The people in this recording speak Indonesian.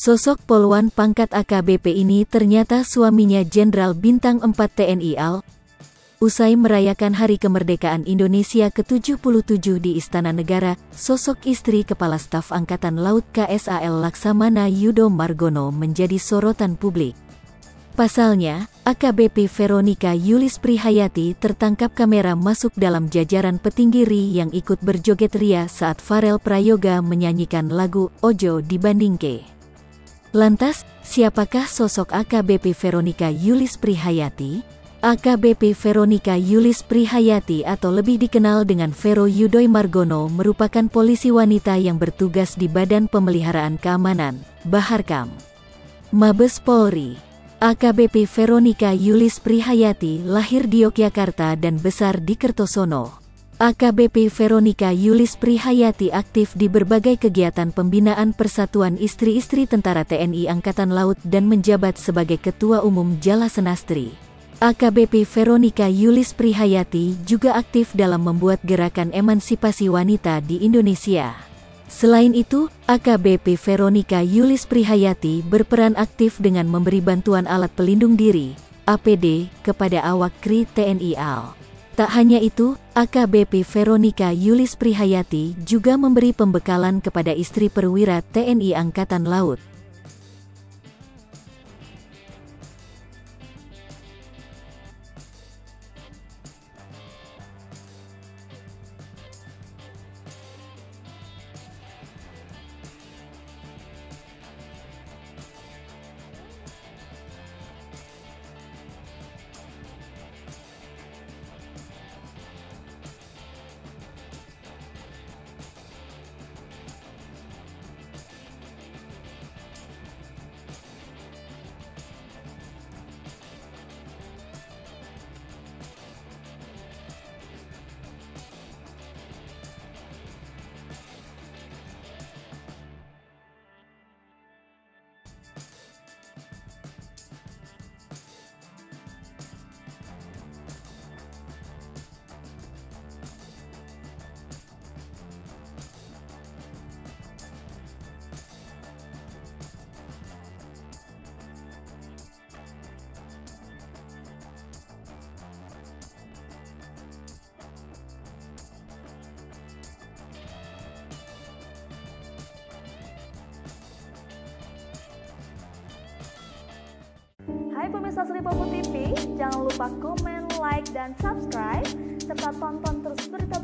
Sosok polwan pangkat AKBP ini ternyata suaminya Jenderal Bintang 4 TNI AL. Usai merayakan Hari Kemerdekaan Indonesia ke-77 di Istana Negara, sosok istri Kepala Staf Angkatan Laut KSAL Laksamana Yudo Margono menjadi sorotan publik. Pasalnya, AKBP Veronica Yulis Prihayati tertangkap kamera masuk dalam jajaran petinggi RI yang ikut berjoget ria saat Farel Prayoga menyanyikan lagu Ojo Dibandingke. Lantas, siapakah sosok AKBP Veronica Yulis Prihayati? AKBP Veronica Yulis Prihayati atau lebih dikenal dengan Vero Yudoy Margono merupakan polisi wanita yang bertugas di Badan Pemeliharaan Keamanan, Baharkam, Mabes Polri. AKBP Veronica Yulis Prihayati lahir di Yogyakarta dan besar di Kertosono. AKBP Veronica Yulis Prihayati aktif di berbagai kegiatan pembinaan Persatuan Istri-Istri Tentara TNI Angkatan Laut dan menjabat sebagai Ketua Umum Jala Senastri. AKBP Veronica Yulis Prihayati juga aktif dalam membuat gerakan emansipasi wanita di Indonesia. Selain itu, AKBP Veronica Yulis Prihayati berperan aktif dengan memberi bantuan alat pelindung diri, APD, kepada awak KRI TNI AL. Tak hanya itu, AKBP Veronica Yulis Prihayati juga memberi pembekalan kepada istri perwira TNI Angkatan Laut. Hai pemirsa Sri Popo TV, jangan lupa komen, like, dan subscribe, serta tonton terus berita